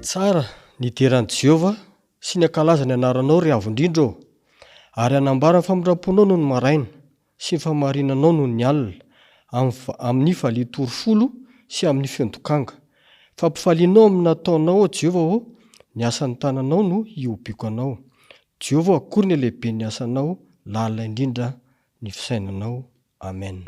Tsara ny deran'i Jehova sy ny ankalaza ny anaranao ry avondrindro, ary anambara ny famindram-ponao noho ny maraina sy ny famarinanao noho ny alina, amin'ny valitorofolo sy amin'ny fiondokanga. Fampifalianao amin'ny nataonao, Jehova, ny asan'ny tananao no iobiko anao. Jehova, akory ny lehibe ny asanao, lalina indrindra ny fisainanao. Amen.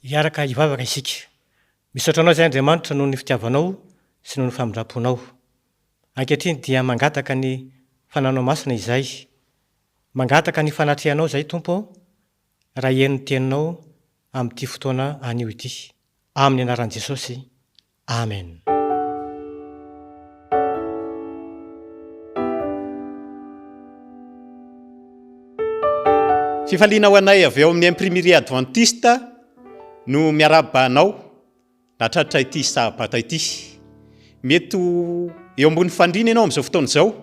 Iaraka hivavaka isika. Misaotra anao izay Andriamanitra noho ny fitiavanao sy noho ny famindram-ponao. Ankehitriny dia mangataka ny fananao masina izay. Mangataka ny fanatrehanao izay Tompo, raha henony teninao amin'ity fotoana anio ity. Amin'ny anaran'i Jesosy. Amen. Fifaliana ho anay avy eo amin'ny imprimerie adventiste no miarabanao natratra ity sabata ity. Mety eo ambony fandrina ianao amin'izao fotoana izao,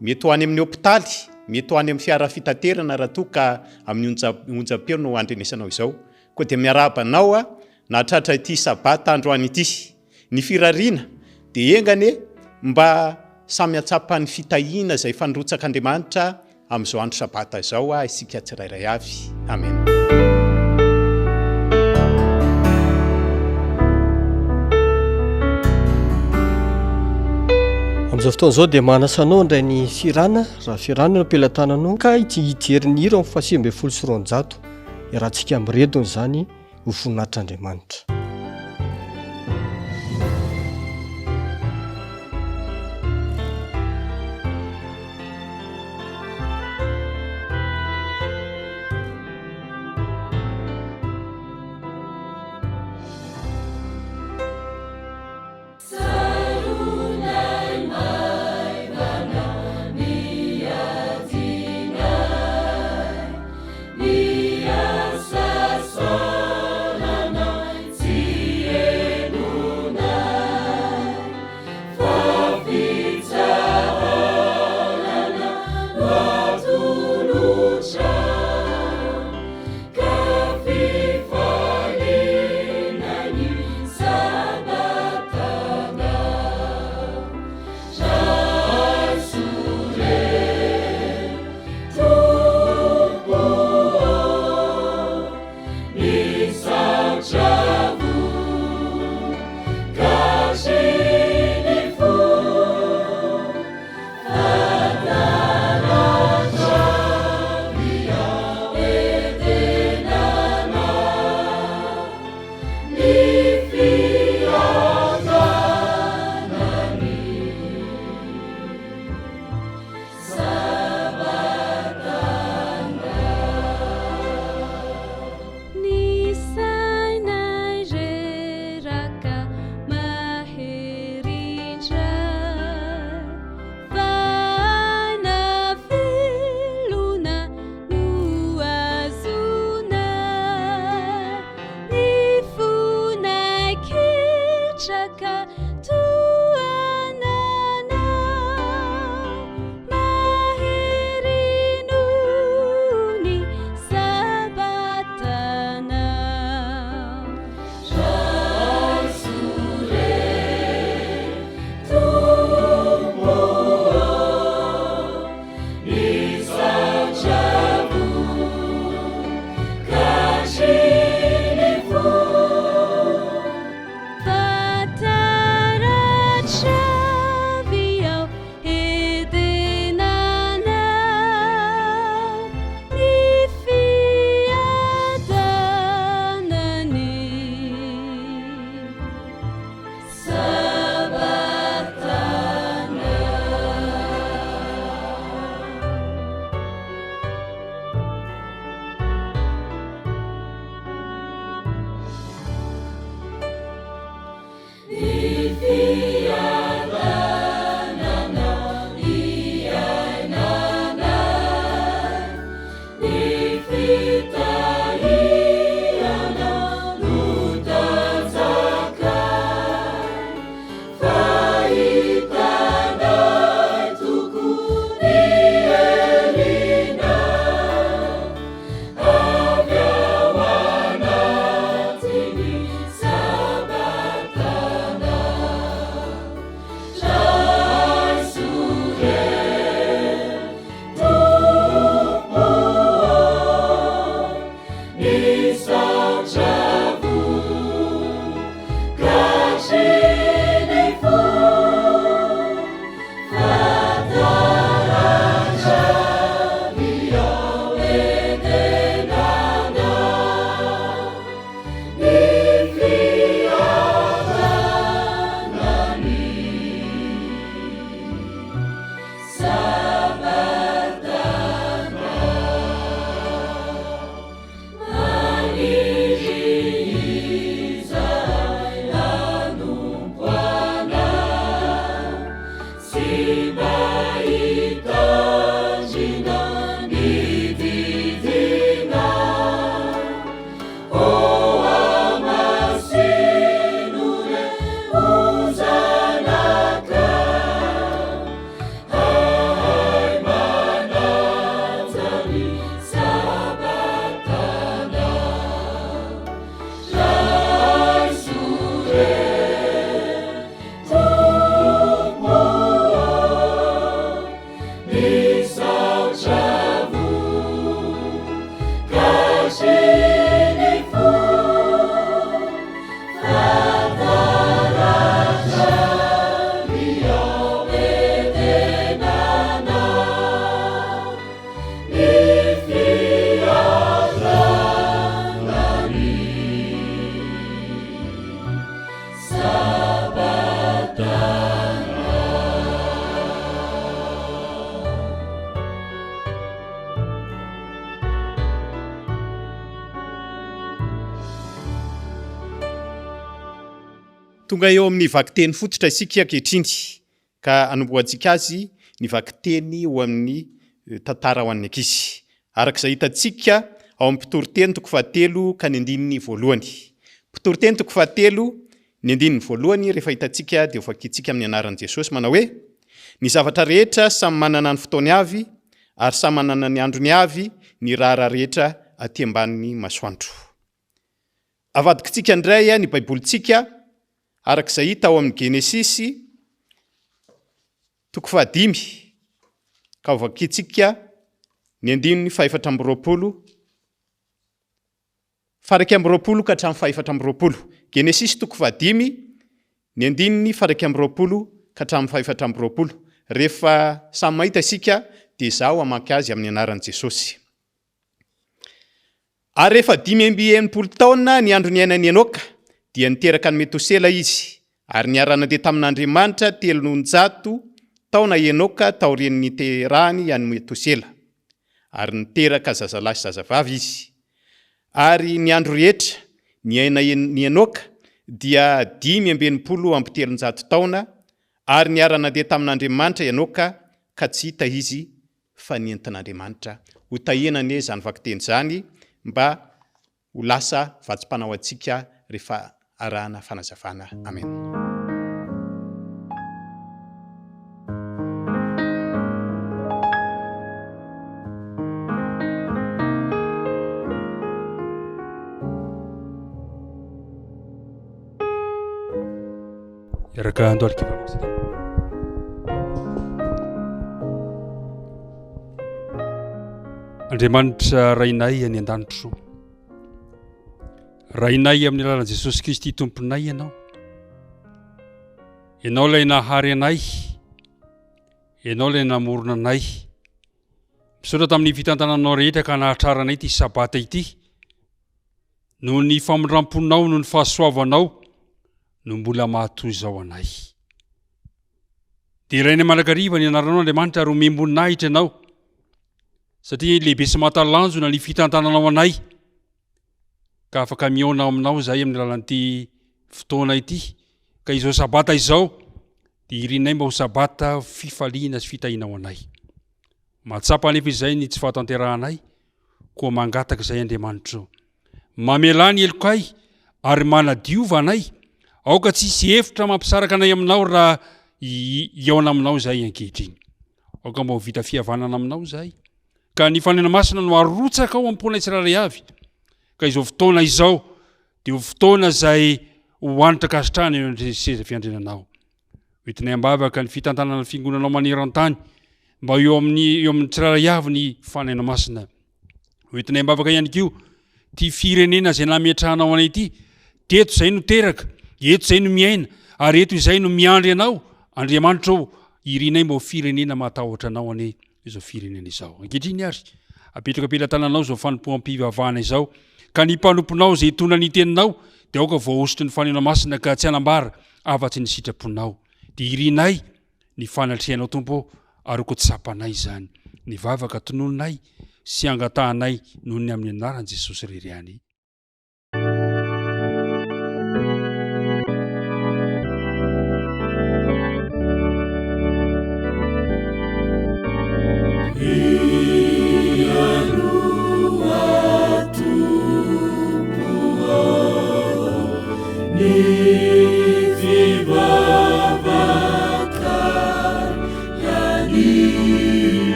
mety ho any amin'ny hôpitaly, mety ho any amin'ny fiara fitaterana raha toa ka amin'ny onjam-peo no andrenesanao izao. Koa dia miarabanao natratra ity sabata androany ity. Ny firariana dia engane mba samy atsapany fitahiana izay fanrotsak'Andriamanitra amin'izao andro sabata izao isika tsirairay avy. Amen. Amin'izao fotoana izao dia manasanao indray ny firana, raha firana no ampelantananao ka hijery ny hira amin'ny fahasivy ambin'ny folo sy roanjato, iarahantsika amin'ny redony izany ho voninahitran'Andriamanitra. Nia sasonana tonga eo amin'ny vakiteny fototra isika ankehitriny ka anomboantsika azy ny vakiteny ho amin'ny tantara ho an'ny ankizy. Arak'izay hitantsika ao amin'ny mpitoroteny toko fahatelo ka ny andininy voalohany. Mpitoroteny toko fahatelo ny andininy voalohany rehefa hitantsika dia ho vakitsika amin'ny anaran'i Jesosy manao hoe ny zavatra rehetra samy manana ny fotoany avy ary samy manana ny androny avy ny raharaha rehetra aty ambanin'ny masoandro. Avadikitsika indray ny baibolintsika arak'izay hita ao amin'ny Genesisy toko fahadimy ka ho vakitsika ny andininy fahefatra amby roapolo faraika amby roapolo ka hatramin'ny fahefatra amby roapolo. Genesisy toko fahadimy ny andininy faraika amby roapolo ka hatramin'ny fahefatra amby roapolo. Rehefa samy mahita isika dia izaho hamaky azy amin'ny anaran'i Jesosy. Ary rehefa 580 taona ny andro niainan'i Enoka dia niteraka ny Metosela izy, ary niara nandeha tamin'Andriamanitra 300 taona Enoka taorian'ny niterahany an'i Metosela, ary niteraka zazalahy sy zazavavy izy. Ary ny andro rehetra niaina ny Enoka dia 587 taona, ary niara nandeha tamin'Andriamanitra Enoka ka tsy hita izy fa nientin'Andriamanitra. Ho tahiana anie zany vakiteny zany mba ho lasa vatsim-panao antsika rehefa arahana fanazavana. Amen. Yaraka ando alkiva. Andriamanitra rainay any an-danitro, rainay amin'ny alalan'i Jesosy Kristy tomponay ianao. Ianao ilay nahary anay, ianao ilay namorona anay. Misaotra tamin'ny fitantananao rehetra ka nahatrara anay ity sabata ity, noho ny famindramponao noho ny fahasoavanao no mbola mahatoy izao anay. Dia rainay malakariva ny anaranao Andriamanitra ary omem-boninahitra ianao, satria lehibe sy mahatalanjona ny fitantananao anay, ka afaka mihaona aminao zahay amin'ny alalan'ity fotoana ity. Ka izao sabata izao dia irinay mba ho sabata fifaliana sy fitahinao anay. Mahatsapa nefa izay ny tsy fahatanterahanay, koa mangataka izay Andriamanitra. Mamela ny elokay ary manadiova anay, aoka tsisy hevitra mampisaraka anay aminao raha iaona aminao zahay ankehitriny. Aoka mba ho vita fihavanana aminao zahay, ka ny fanena masina no arotsaka ao am-pona tsirairay avy. Ka izao fotoana izao dia ho fotoana izay ho anitra kasitrahana eo amin'ny seza fiandrenanao. Hoentinay ambavaka ny fitantanana ny fiangonanao maneran-tany mba eo amin'ny tsirairay avy ny fanena masina. Hoentinay ambavaka ihany koa ty firenena izay nametrahanao anay ity, teto izay no teraka, eto izay no miaina, ary eto izay no miandry anao. Andriamanitra ao, irinay mba ho firenena matahotra anao ane izao firenena izao. Ankehitriny ary apetraka am-pelatananao izao fanompoam-pivavahana izao, ka ny mpanomponao izay hitondra ny teninao dia aoka voahosotry ny fanena masina ka tsy hanambara afa-tsy ny sitraponao. Dia irinay ny fanatrihanao Tompo, ary koa tsapanay izany, ny vavaka tonononay sy angatahanay noho ny amin'ny anaran'i Jesosy reriany.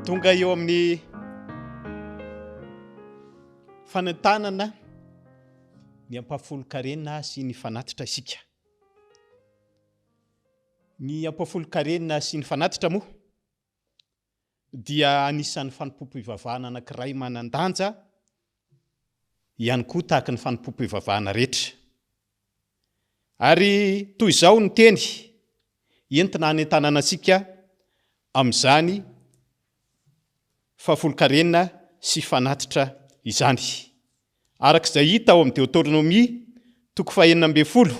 Tonga eo amin'ny fanentanana ny ampafolo-karenina sy ny fanatitra isika. Ny ampafolo-karenina sy ny fanatitra moa dia anisan'ny fanompopo ivavahana anankiray manan-danja ihany koa tahaka ny fanompopo ivavahana rehetra. Ary toy izao ny teny entina hanentanana antsika amin'izany fahafolo-karenina sy fanatitra izany. Arak'izay hita ao amin'ny Deutéronomie 9:12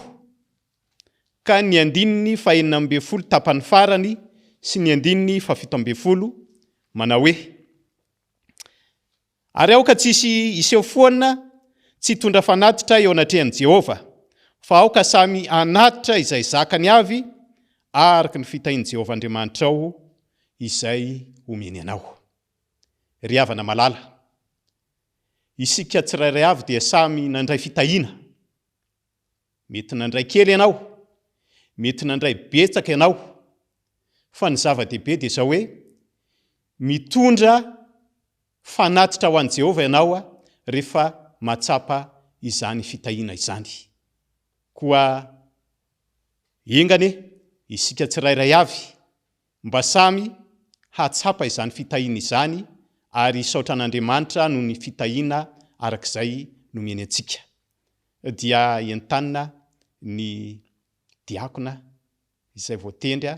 ka ny 9:12 tapany farany sy ny 9:17 manao hoe: ary aoka tsisy iseho foana tsy hitondra fanatitra eo anatrehan'i Jehova, fa aoka samy anatitra izay zakany avy araka ny fitahian'i Jehova Andriamanitra ao izay omeny anao. Ry havana malala, isika tsirairay avy dia samy nandray fitahiana. Mety nandray kely ianao, mety nandray betsaka ianao, fa ny zava-dehibe dia izao hoe mitondra fanatitra ho an'i Jehova ianao rehefa matsapa izany fitahiana izany. Koa ingane isika tsirairay avy mba samy hatsapa izany fitahiana izany ary isaotra an'Andriamanitra no ny fitahiana arak'izay nomeny antsika. Dia entanina ny diakona izay voatendry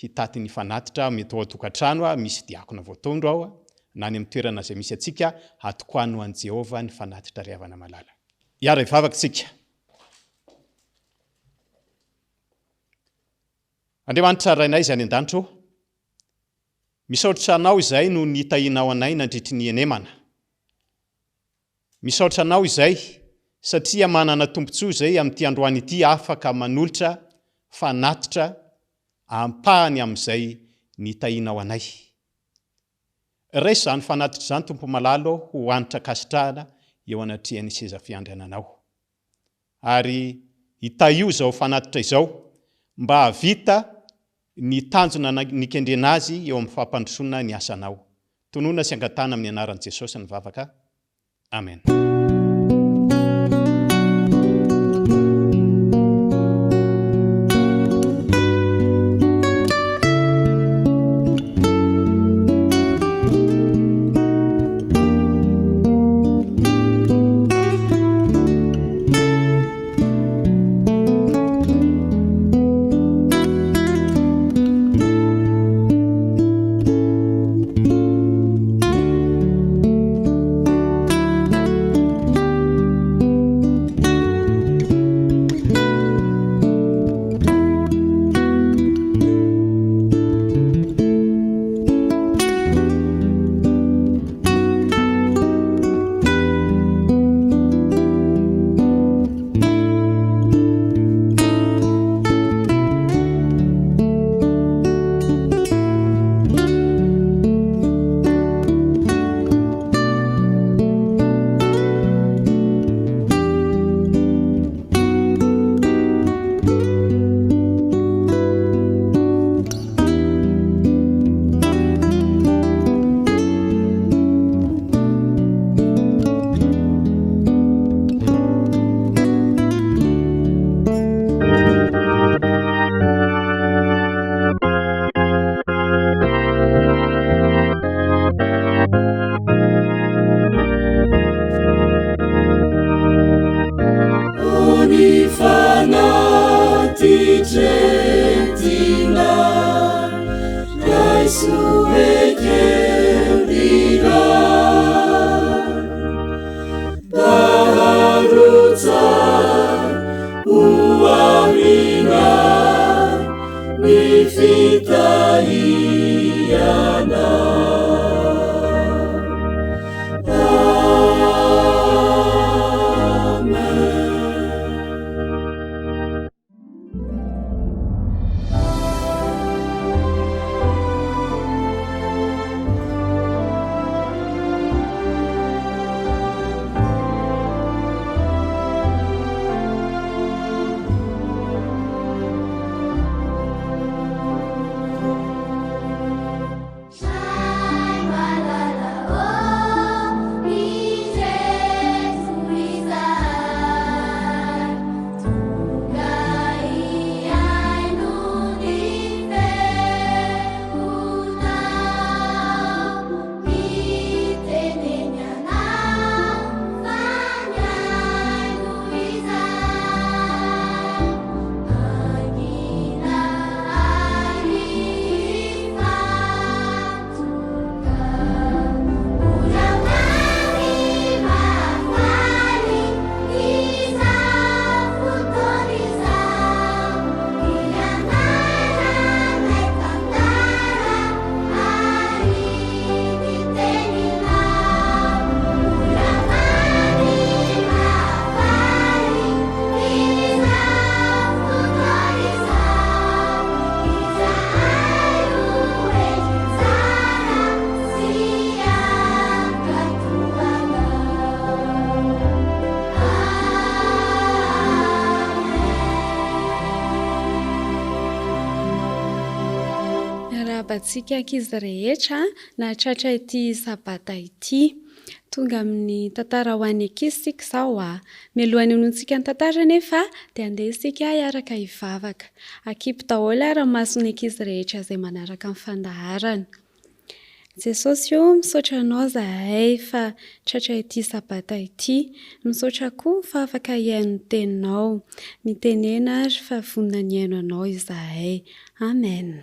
hitaty ny fanatitra mety ao an-tokantrano, misy diakona voatondro ao na any amin'ny toerana izay misy antsika, atokoany ho an'i Jehova ny fanatitra ry havana malala. Hiara hivavaka tsika. Andriamanitra rainay izay any an-danitra, misaotra anao izay no nitahinao anay nandritry ny enemana. Misaotra anao izay satria manana tombontsoa izay amin'ity androany ity afaka manolotra fanatitra ampahany amin'izay nitahinao anay. Raisa izany fanatitra izany, Tompo malalo, ho anitra kasitrahana eo anatrehan'ny seza fiandriananao. Ary hitahio izao fanatitra izao mba havita ny tanjona nikendrena azy eo amin'ny fampandrosoana ny asanao. Tonoina sy angatana amin'ny anaran'i Jesosy ny vavaka. Amen. miarabantsika ankizy rehetra na tratra ity sabata ity. Tonga amin'ny tantara ho an'ny ankizy sika izao mialohan'ny honontsika ny tantara nefa dia andeha isika hiaraka hivavaka. Akipy daholo ara-mason'ny ankizy rehetra izay manaraka amin'ny fandaharana. Jesosy io misaotra anao zahay fa tratra ity sabata ity. Misaotra koa fa afaka hiaino ny teninao. Mitenena ary fa vonona ny haino anao izahay. Amen.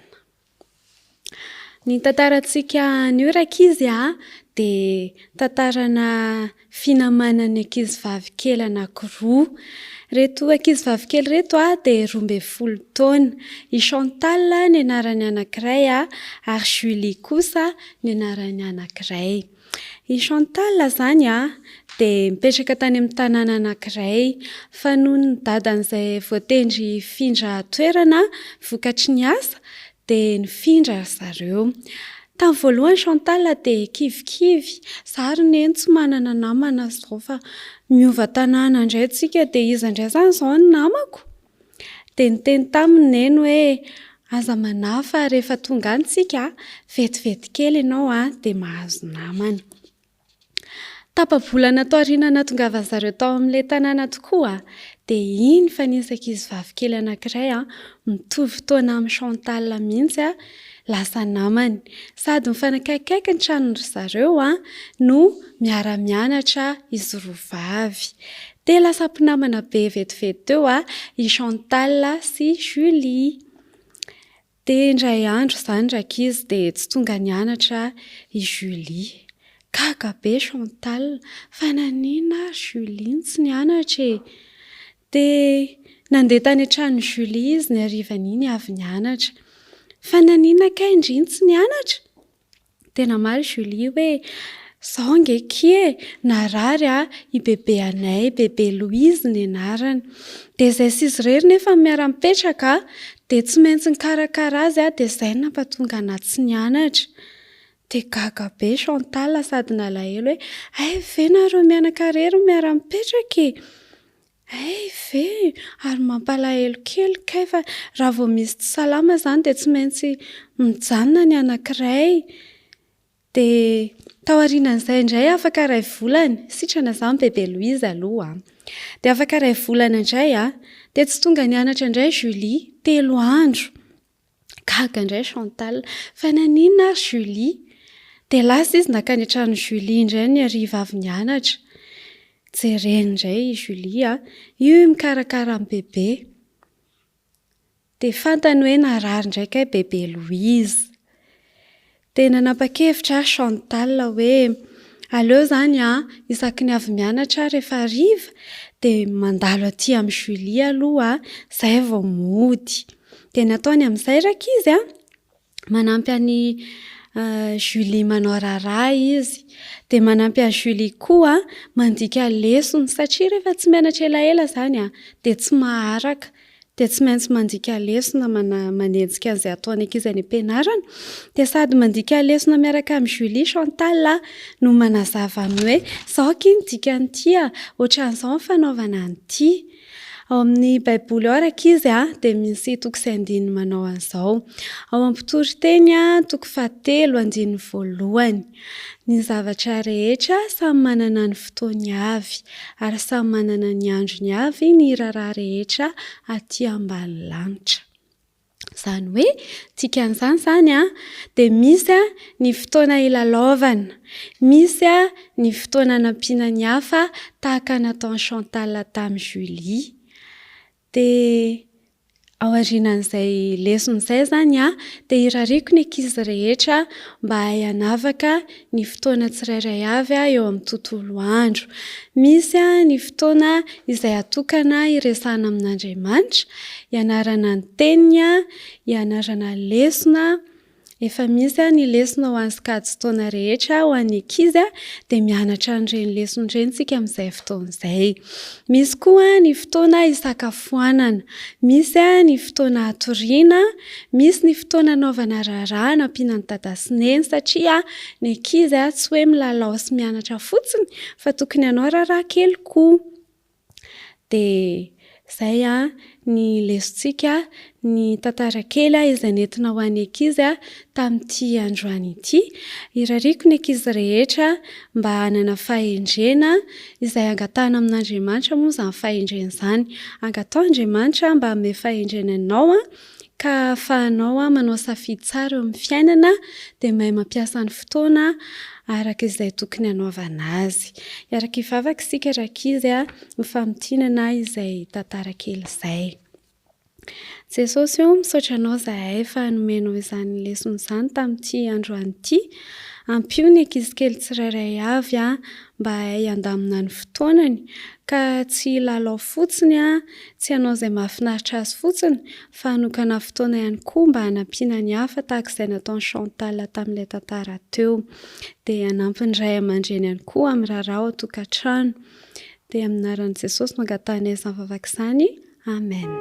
Ny tantarantsika ny ora-ankizy dia tantarana finamanan'ny ankizy vavikely anankiroa. Reto ankizy vavikely reto dia 12 taona. I Chantal ny anarany anankiray ary Julie kosa ny anarany anankiray. I Chantal zany dia mipetraka tany amin'ny tanàna anankiray fa noho ny dadan'izay voatendry hifindra toerana vokatry ny asa dia nifindra zareo. Tamin'ny voalohany Chantal dia kivikivy. Zary neny tsy manana namana izao fa miova tanàna indray tsika dia iza indray zany izao ny namako. Dia niteny taminy neny hoe aza manafa rehefa tonga any tsika vetivety kely ianao dia mahazo namana. Tapa-bolana tao aoriana tongava zareo tao amin'ilay tanàna tokoa dia iny fa nisy ankizy vavikely anankiray mitovy taona amin'ny Chantal mihitsy lasa namany. Sady mifanakaikaiky ny tranon'ny zareo no miara-mianatra izy roa vavy. Dia lasa mpinamana be vetivety teo i Chantal sy Julie. Dia indray andro izany rakizy dia tsy tonga nianatra i Julie. Gaga be Chantal fa nanina Julie tsy nianatra. Dia nandeha tany an-tranon'i Julie izy ny harivan'iny avy nianatra. Fa nanina kay indriny tsy nianatra. Tena mary Julie hoe izao angeky narary i bebe anay, bebe Louise ny anarany. Dia izay sy izy irery nefa miara-mipetraka dia tsy maintsy nikarakara azy dia izay nampahatonga anazy tsy nianatra. Dia gaga be Chantal sady nalahelo hoe ay ve nareo mianakarero miara-mipetraka ay ve ary mampalahelo kely kay fa raha vao misy tsy salama izany dia tsy maintsy mijanona ny anankiray. Dia tao aorianan'izay indray afaka iray volana, sitrana izany bebe Louise aloha. Dia afaka iray volana indray dia tsy tonga nianatra indray Julie 3 andro. Gaga indray Chantal fa nanina Julie. Dia lasa izy nakany an-tranon'i Julie indray ny hariva avy nianatra. Jereny indray Julie io mikarakara amin'ny bebe. Dia fantany hoe narary indray kay bebe Louise. Dia nanapa-kevitra Chantal hoe aleo izany isaky ny avy mianatra rehefa hariva dia mandalo aty amin'ny Julie aloha izay vao mody. Dia nataony amin'izay rakizy manampy any Julie manao raharaha izy. Dia manampy an'i Julie koa mandika lesona satria rehefa tsy mianatra elaela izany dia tsy maharaka. Dia tsy maintsy mandika lesona manenjika an'izay ataony ankizy any am-pianarana. Dia sady mandika lesona miaraka amin'ny Julie Chantal no manazava ny hoe izao kiny dikany ity ohatran'izao ny fanaovana an'ity. Ao amin'ny baiboly ao rakizy dia misy toko sy andiny manao an'izao. Ao am-pitoriteny toko 7:1. Ny zavatra rehetra samy manana ny fotoany avy ary samy manana ny androny avy ny raharaha rehetra aty ambany lanitra. Izany hoe dikan'izany izany dia misy ny fotoana ilalaovana, misy ny fotoana anampiana ny hafa tahaka nataon'i Chantal tamin'i Julie. Dia ao aorianan'izay lesona izay izany dia irariako ny ankizy rehetra mba hianavaka ny fotoana tsirairay avy eo amin'ny tontolo andro. Misy ny fotoana izay atokana hiresahana amin'Andriamanitra, hianarana ny teniny, hianarana lesona. Efa misy ny lesona ho an'ny sokajin-taona rehetra ho an'ny ankizy dia mianatra an'ireny lesona ireny tsika amin'izay fotoana izay. Misy koa ny fotoana isakafoanana, misy ny fotoana hatoriana, misy ny fotoana anaovana raharaha nampiana ny dada sy neny satria ny ankizy tsy hoe milalao sy mianatra fotsiny fa tokony hanao raharaha kely koa. Dia Zay ny lesontsika ny tantara kely izay nentina ho an'ny ankizy tamin'ity androany ity. Irariko ny ankizy rehetra mba hanana fahendrena izay angatahana amin'Andriamanitra moa izany fahendrena izany. Angatao Andriamanitra mba hanome fahendrena anao ka ahafahanao manao safidy tsara eo amin'ny fiainana dia mahay mampiasa ny fotoana araka izay tokony hanaovana azy. Iaraka hivavaka isika rakizy ho famotinana izay tantara kely izay. Jesosy io misaotra anao zahay fa nomenao izany lesona izany tamin'ity androany ity. Ampio ny ankizy kely tsirairay avy mba hay handamina ny fotoanany ka tsy hilalao fotsiny tsy hanao izay mahafinaritra azy fotsiny fa hanokana fotoana ihany koa mba hanampiana ny hafa tahaka izay nataony Chantal tamin'ilay tantara teo. Dia hanampy ny ray aman-dreny ihany koa amin'ny raharaha ao an-tokantrano. Dia amin'ny anaran'i Jesosy no angatahana izany vavaka izany. Amen.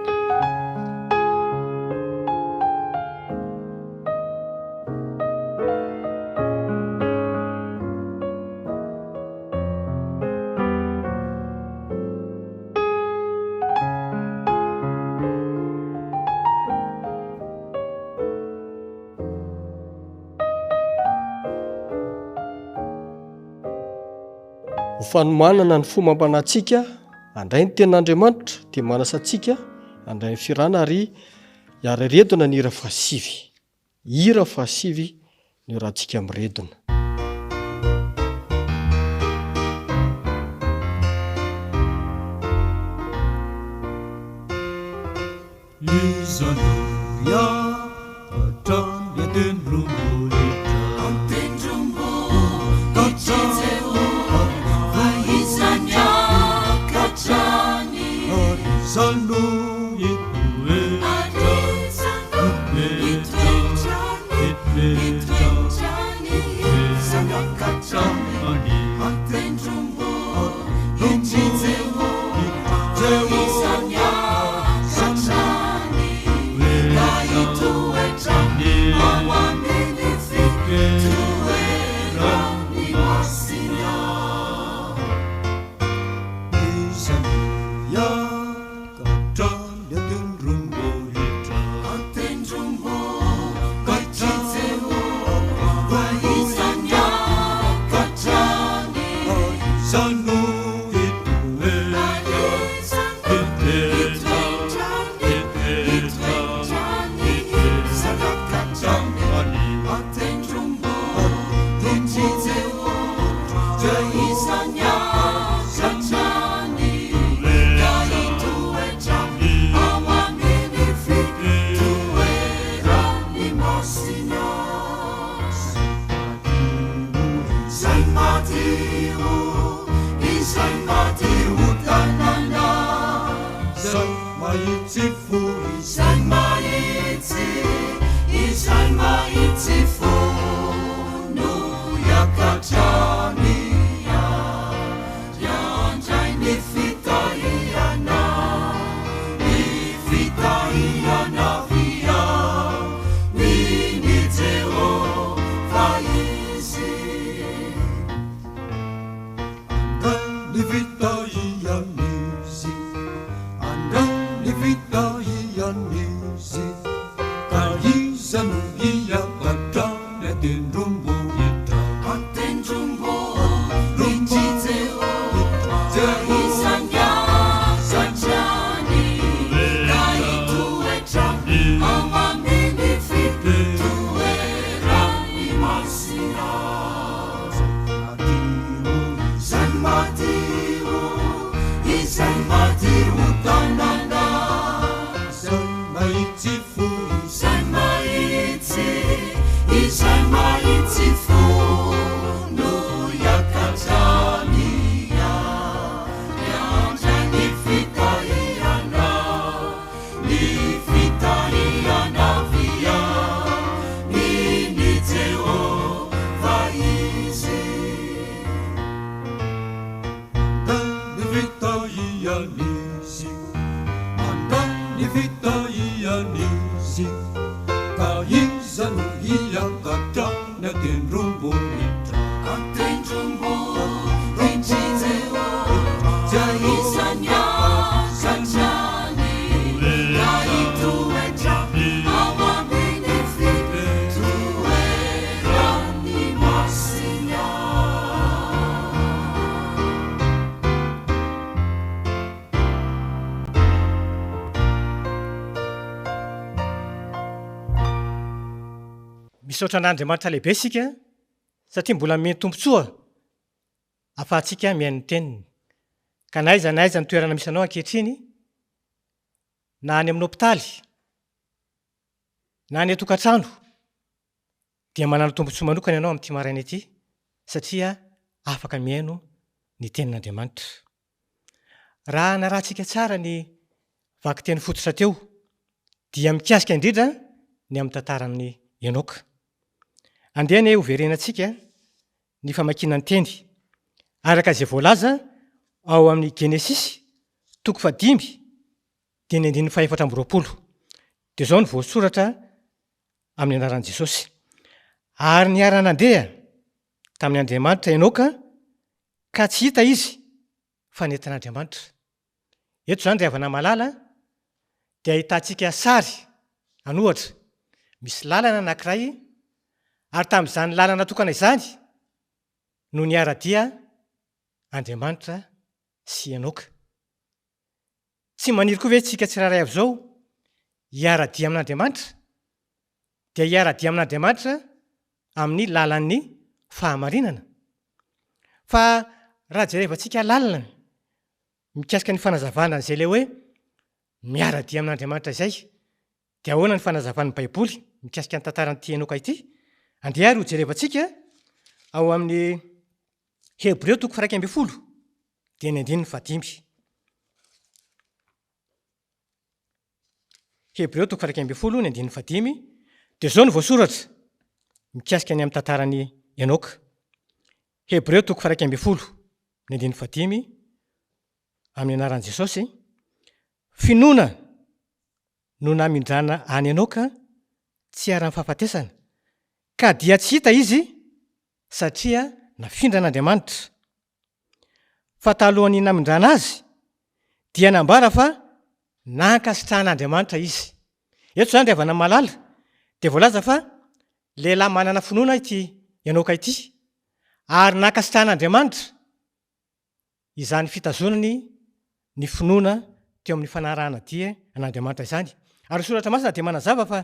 Ho fanomanana ny fomam-panantsika andray ny tenin'Andriamanitra dia manasa antsika andray ny firana ary hiara-redona ny hira fahasivy. Hira fahasivy ny rahantsika miredona. misaotra an'Andriamanitra lehibe isika satria mbola meny tompontsoa ahafahantsika miain'ny teniny. Ka naiza ny toerana misy anao ankehitriny, na any amin'ny hôpitaly, na any an-tokantrano, dia manana tompontsoa manokana ianao amin'ity maraina ity satria afaka miaino ny tenin'Andriamanitra. Raha narahantsika tsara ny vaky teny fototra teo dia mikasika indrindra ny amin'ny tantaran'ny Enoka. Andehany ho verenantsika ny famakiana ny teny araka izay voalaza ao amin'ny Genesisy 5 dia ny 420. Dia izao ny voasoratra amin'ny anaran'i Jesosy. Ary niara nandeha tamin'ny Andriamanitra Enoka ka tsy hita izy fa nentin'Andriamanitra. Eto izany rehefa malala dia ahitantsika sary anohatra misy lalana anankiray ary tamin'izany lalana tokana izany no niara-dia Andriamanitra sy Enoka. Tsy maniry koa ve tsika tsiraray avy izao hiara-dia amin'Andriamanitra dia hiara-dia amin'Andriamanitra amin'ny lalan'ny fahamarinana. Fa raha jerevantsika lalina mikasika ny fanazavana izay ilay hoe miara-dia amin'Andriamanitra izay, dia ahoana ny fanazavan'ny Baiboly mikasika ny tantaran'ity Enoka ity? Andeha ary ho jerevantsika ao amin'ny Hebreo 1:20 dia ny 5. Hebreo 1:20 ny 5 dia izao ny voasoratra mikasika ny amin'ny tantaran'ny Enoka. Hebreo 1:20 ny 5 amin'ny anaran'i Jesosy. Finoana no namindrana any Enoka tsy ara-ny fahafatesana, ka dia tsy hita izy satria nafindra an'Andriamanitra. Fa talohan'ny namindrana azy dia nambara fa nankasitrahan'Andriamanitra izy. Eto izany rehefa malala dia voalaza fa lehilahy manana finoana ity Enoka ity ary nankasitrahan'Andriamanitra izany fitazonany ny finoana teo amin'ny fanarahana dia an'Andriamanitra izany. Ary soratra masina dia manazava fa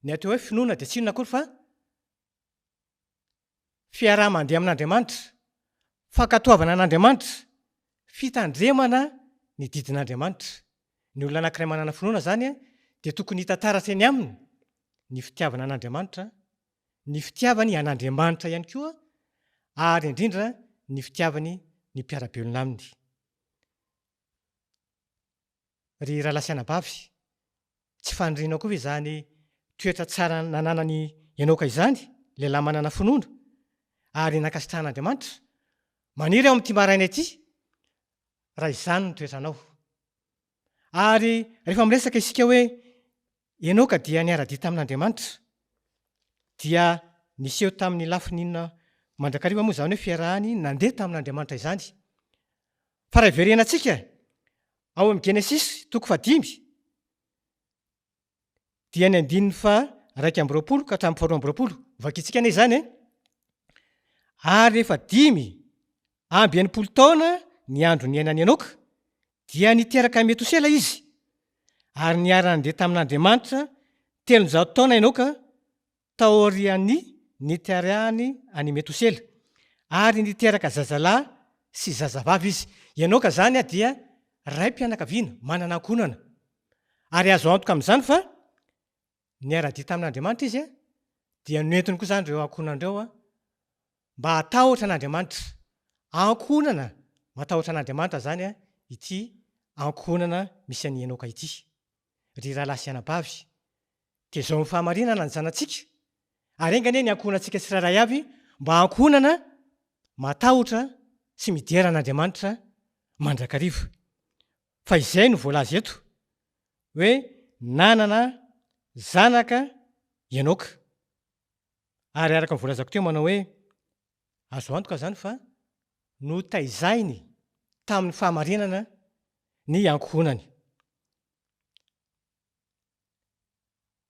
ny atao hoe finoana dia tsy inona akory fa fiaraha-mandeha amin'Andriamanitra, fankatoavana an'Andriamanitra, fitandremana ny didin'Andriamanitra. Ny olona anankiray manana finoana zany dia tokony hitantaratra eny aminy ny fitiavana an'Andriamanitra, ny fitiavany an'Andriamanitra ihany koa, ary indrindra ny fitiavany ny mpiara-belona aminy. Ry rahalahy sy anabavy, tsy faniriana koa ve izany toetra tsara nananany Enoka izany, lehilahy manana finoana ary nankasitrahan'Andriamanitra? Maniry ao amin'ity maraina ity raha izany ny toetranao. Ary rehefa miresaka isika hoe Enoka dia niara-dia tamin'Andriamanitra, dia niseho tamin'ny lafininona mandrakariva moa izany hoe fiarahany nandeha tamin'Andriamanitra izany. Fa raha iverenantsika ao amin'ny Genesisy 5 dia ny 1:20 ka hatramin'ny 4:20 vakitsika ane izany ary rehefa 5 taona ny andro ny ainan'ny Enoka dia niteraka Metusela izy ary niara-nandeha tamin'Andriamanitra 300 taona Enoka taorian'ny niterahany any Metusela ary niteraka zazalahy sy zazavavy izy. Enoka zany dia ray mpianakaviana manana ankohonana ary azo antoka amin'izany fa niara-dia tamin'Andriamanitra izy dia noentiny koa izany ireo ankohonan'ireo mba hatahotra an'Andriamanitra. Ankohonana matahotra an'Andriamanitra zany ity ankohonana misy an'i Enoka ity. Ry rahalahy sy anabavy, dia izao ny fahamarinana ny zanantsika ary engane ny ankohonantsika tsiraray avy mba ankohonana matahotra sy midera an'Andriamanitra mandrakariva. Fa izay no voalaza eto hoe nanana zanaka Enoka. Ary araka ny voalazako teo manao hoe azo antoka zany fa notaizainy tamin'ny fahamarinana ny ankohonany.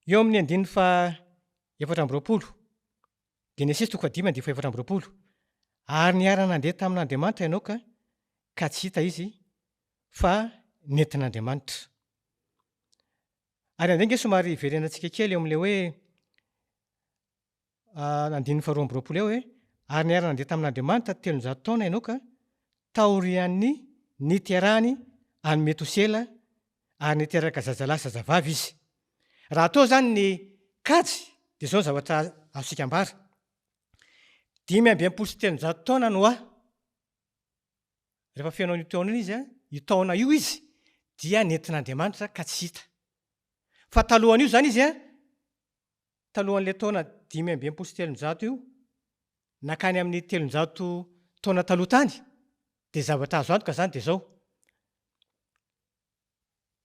Eo amin'ny 4:20 Genesisy 5:4 ary niara-nandeha tamin'Andriamanitra Enoka ka tsy hita izy fa nentin'Andriamanitra. Ary andeha nge somary iverenantsika kely eo amin'ilay hoe andininy faharoa amby roapolo eo hoe ary ny ara-nandeha tamin'Andriamanitra 300 taona Enoka taorian'ny niterahany any Metosela ary niteraka zazalahy zazavavy izy. Raha atao zany ny kajy dia zao ny zavatra azosika ambara. 580 taona no rehefa fenao io taona io izy io taona io izy dia nentin'Andriamanitra ka tsy hita. Fa talohan'io zany izy talohan'ilay taona 580 io nakany amin'ny 300 taona taloha tany dia zavatra azo antoka zany dia zao.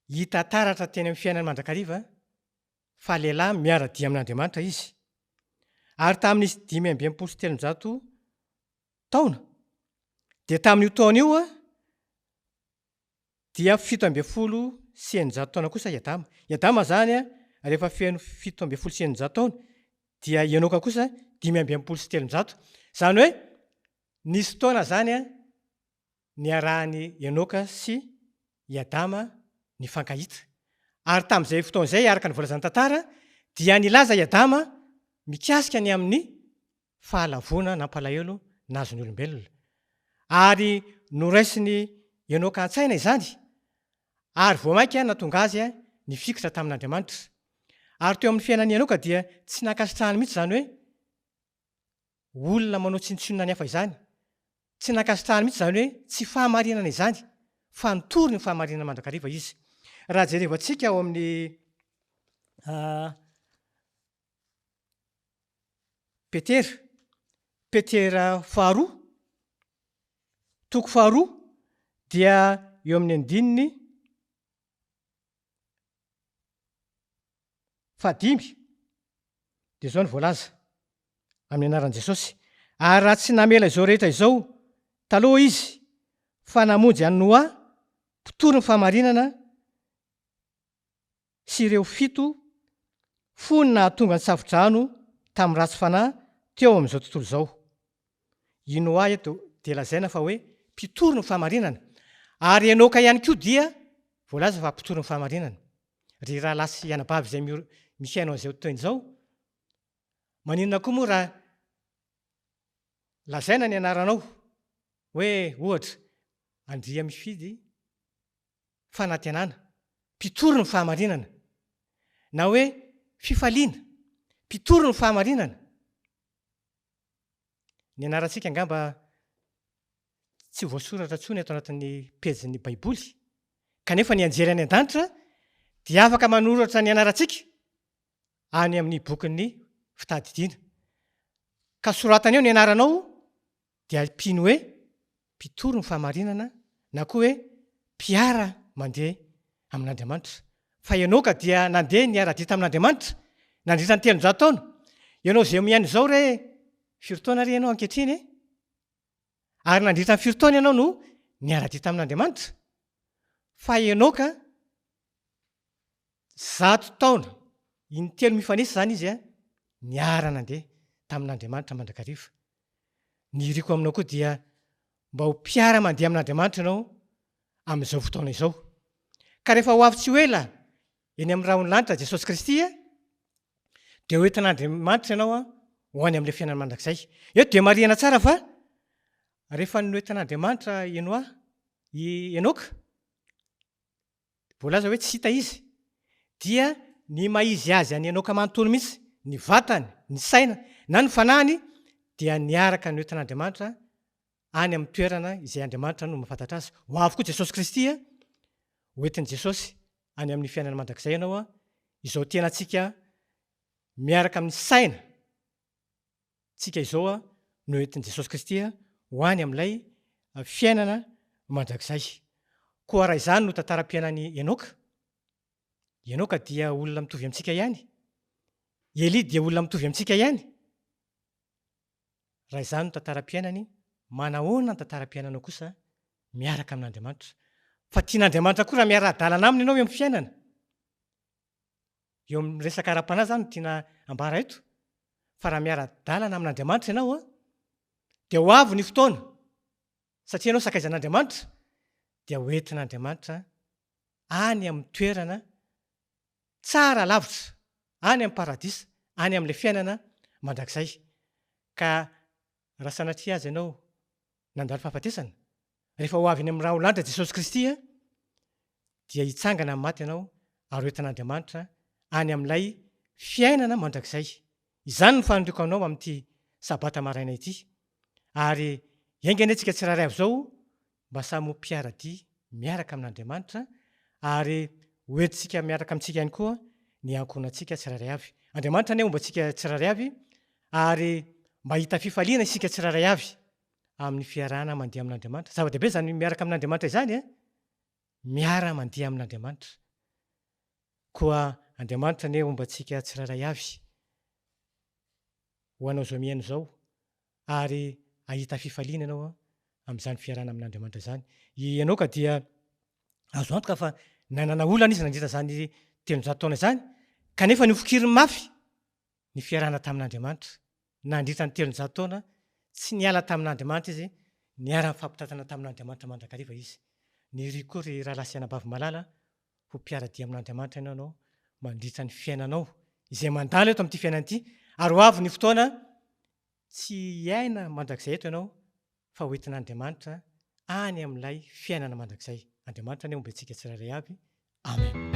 Hita taratra teny amin'ny fiainany mandrakariva fa lehilahy miara-dia amin'Andriamanitra izy. Ary tamin'izy 580 taona dia tamin'io taona io dia 700 taona kosa i Adama. I Adama zany rehefa feno 700 taona dia Enoka kosa 580. Zany hoe nisy taona zany niarahany Enoka sy i Adama ny fankahita. Ary tamin'izay fotoan'izay araka ny voalazan'ny tantara dia nilaza i Adama mikasika ny amin'ny fahalavona nampalahelo nazony olombelona. Ary noraisiny Enoka an-tsaina izany. Ary voamaika natonga azy ny fikitra tamin'Andriamanitra. Ary teo amin'ny fiainan'ny Enoka dia tsy nakasitrahany mihitsy zany hoe olona manao tsintsonina ny hafa izany. Tsy nakasitrahany mihitsy zany hoe tsy fahamarinana izany, fa nitory ny fahamarinana mandrakariva izy. Raha jerevantsika ao amin'ny Petera faharoa, toko faharoa dia eo amin'ny 5 dia zao ny voalaza amin'ny anaran'i Jesosy. Ary raha tsy namela izao rehetra izao taloha izy fa namonjy any Noa mpitory ny fahamarinana sy ireo 7 fony nahatonga ny safodrano tamin'ny ratsy fanahy teo amin'izao tontolo izao. I Noa eto dia lazaina fa hoe mpitory ny fahamarinana. Ary Enoka ihany koa dia voalaza fa mpitory ny fahamarinana. Ry raha lasy ianabavy izay mihaino an'izay tontolo izao, maninona koa moa raha lazaina ny anaranao hoe ohatra Andria mifidy fanantenana, mpitory ny fahamarinana, na hoe fifaliana, mpitory ny fahamarinana. Ny anarantsika angamba tsy voasoratra intsony eto anatin'ny pejin'ny Baiboly, kanefa ny anjery any an-danitra dia afaka manoratra ny anarantsika any amin'ny bokin'ny fitadidiana. Ka soratana eo ny anaranao dia mpino hoe mpitory ny fahamarinana na koa hoe mpiara mandeha amin'Andriamanitra. Fa Enoka dia nandeha niara-dia tamin'Andriamanitra nandritra ny 300 taona. Ianao izay mihaino izao re firy taona re ianao ankehitriny ary nandritra ny firy taona ianao no niara-dia tamin'Andriamanitra. Fa Enoka 100 taona intelo mifanisa zany izy niara nandeha tamin'Andriamanitra mandrakariva. Ny iriko aminao koa dia mba ho mpiara mandeha amin'Andriamanitra ianao amin'izao fotoana izao. Ka rehefa ho avy tsy ho ela eny amin'ny rahony lanitra Jesosy Kristy dia ho entin'Andriamanitra ianao ho any amin'ilay fiainana mandrakizay. Eto dia marihana tsara fa rehefa noentin'Andriamanitra Enoka, voalaza hoe tsy hita izy, dia ny maizy azy any Enoka manontolo mihitsy, ny vatany, ny saina, na ny fanahiny dia niaraka ny entin'Andriamanitra any amin'ny toerana izay Andriamanitra no mahafantatra azy. Ho avy koa Jesosy Kristy ho entin'i Jesosy any amin'ny fiainana mandrakizay ianao izao tena tsika miaraka amin'ny saina tsika izao no entin'i Jesosy Kristy ho any amin'ilay fiainana mandrakizay. Koa raha izany no tantaram-piainan'i Enoka. Enoka dia olona mitovy amintsika ihany. Eli dia olona mitovy amintsika ihany. Raha izany no tantaram-piainany, manahoana ny tantaram-piainanao kosa miaraka amin'Andriamanitra. Fa tian'Andriamanitra koa raha miara-dalana aminy ianao eo amin'ny fiainana. Eo amin'ny resaka ara-panahy zany no tiana ambara eto. Fa raha miara-dalana amin'Andriamanitra ianao dia ho avy ny fotoana. Satria ianao sakaizan'Andriamanitra dia ho entin'Andriamanitra any amin'ny toerana tsara lavitra, any amin'ny paradisa, any amin'ilay fiainana mandrakizay. Ka raha sanatria azy ianao nandalo fahafatesana, rehefa ho avy any amin'ny raha ho lanitra Jesosy Kristy dia hitsangana amin'ny maty ianao ary hoentin'Andriamanitra any amin'ilay fiainana mandrakizay. Izany no fanondriko anao amin'ity sabata maraina ity. Ary aingana antsika tsiraray avy izao mba samy mpiara-dia miaraka amin'Andriamanitra ary hoentintsika miaraka amintsika ihany koa ny ankonantsika tsiraray avy. Andriamanitra anie omba antsika tsiraray avy ary mba hita fifaliana isika tsiraray avy amin'ny fiarahana mandeha amin'Andriamanitra. Zava-dehibe zany miaraka amin'Andriamanitra izany miara mandeha amin'Andriamanitra. Koa Andriamanitra anie omba antsika tsiraray avy ho anao zao miaino izao ary ahita fifaliana ianao amin'izany fiarahana amin'Andriamanitra izany. Ianao ka dia azo antoka fa nanana olana izy nandritra izany 300 taona izany kanefa nifokiriny mafy ny fiarahana tamin'Andriamanitra. Nandritra ny 300 taona tsy niala tamin'Andriamanitra izy, niara mifampitatana tamin'Andriamanitra mandrakariva izy. Ny ry koa ry rahalahy sy anabavy malala ho mpiara-dia amin'Andriamanitra ianao mandritra ny fiainanao izay mandalo eto amin'ity fiainana ity. Ary ho avy ny fotoana tsy hiaina mandrakizay eto ianao fa hoentin'Andriamanitra any amin'ilay fiainana mandrakizay. Andriamanitra anie omba antsika tsiraray avy. Amen.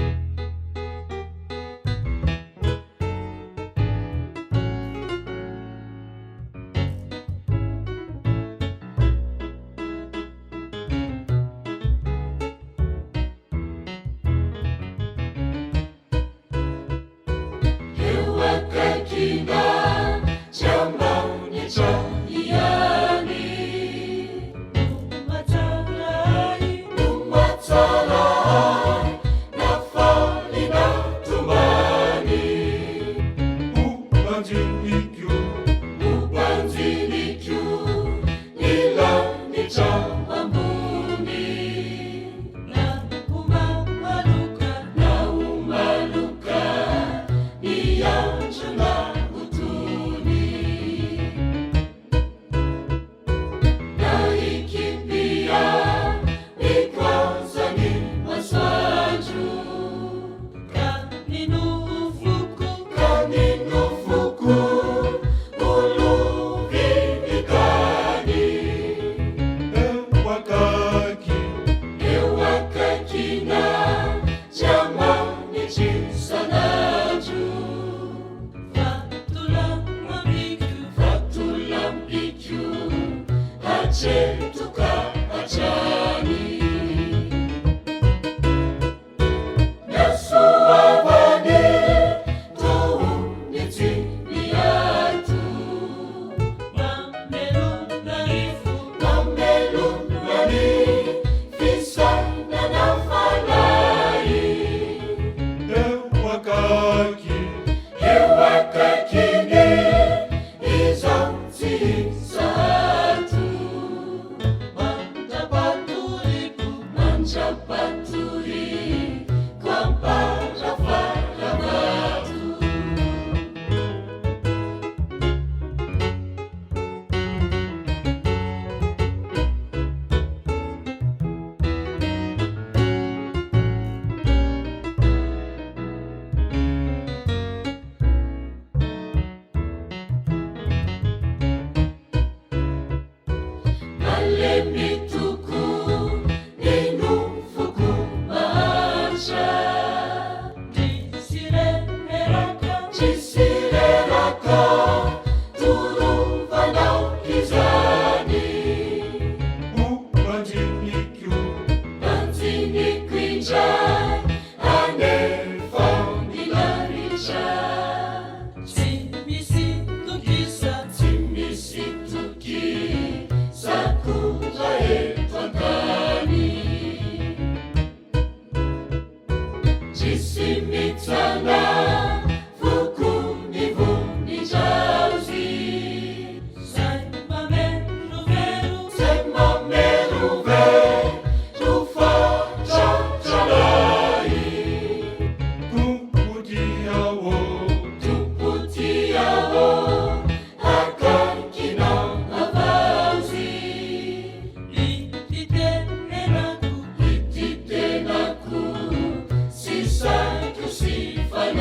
Fine.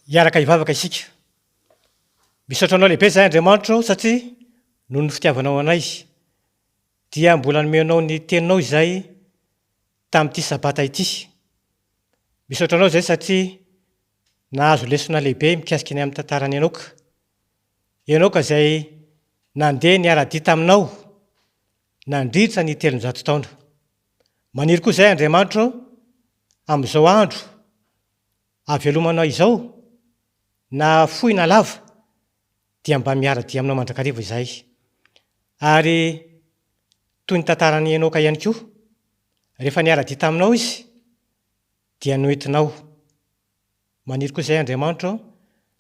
hiaraka hivavaka isika. Misaotra anao lehibe zay Andriamanitra satria noho ny fitiavanao anay dia mbola nomenao ny teninao izay tamin'ity sabata ity. Misaotra anao zay satria nahazo lesona lehibe mikasika ny amin'ny tantarany Enoka. Enoka izay nandeha niara-dia taminao nandritra ny 300 taona. Maniry koa izay Andriamanitra amin'izao andro avelomanao izao na fohy na lava dia mba miara-dia aminao mandrakariva izay. Ary toy ny tantarany Enoka ihany koa, rehefa niara-dia taminao izy dia noentinao. Maniry koa izay Andriamanitra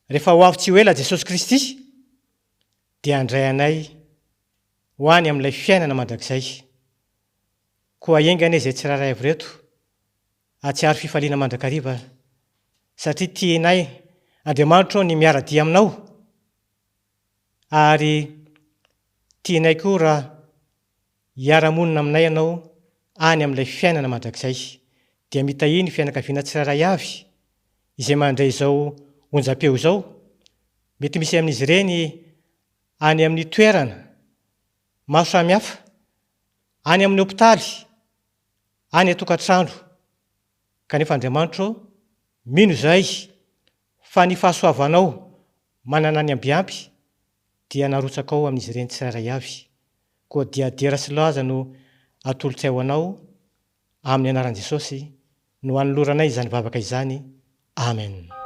rehefa ho avy tsy ho ela Jesosy Kristy dia handray anay ho any amin'ilay fiainana mandrakizay. Koa aingana izay tsiraray avy reto atsiaro fifaliana mandrakariva satria tianay Andriamanitra ny miara-dia aminao ary tianay koa raha hiara-monina aminay ianao any amin'ilay fiainana mandrakizay. Dia mitahiny fianakaviana tsiraray avy izay mandray izao onjam-peo izao. Mety misy amin'izy ireny any amin'ny toerana maro samihafa, any amin'ny hopitaly, any atokantrano. Kanefa Andriamanitra mino izay fa ny fahasoavanao manana ny ambiampy dia narotsaka ao amin'izy ireny tsiraray avy. Koa dia dera sy laza no atolotsay ho anao amin'ny anaran'i Jesosy no anoloranay izany vavaka izany. Amen.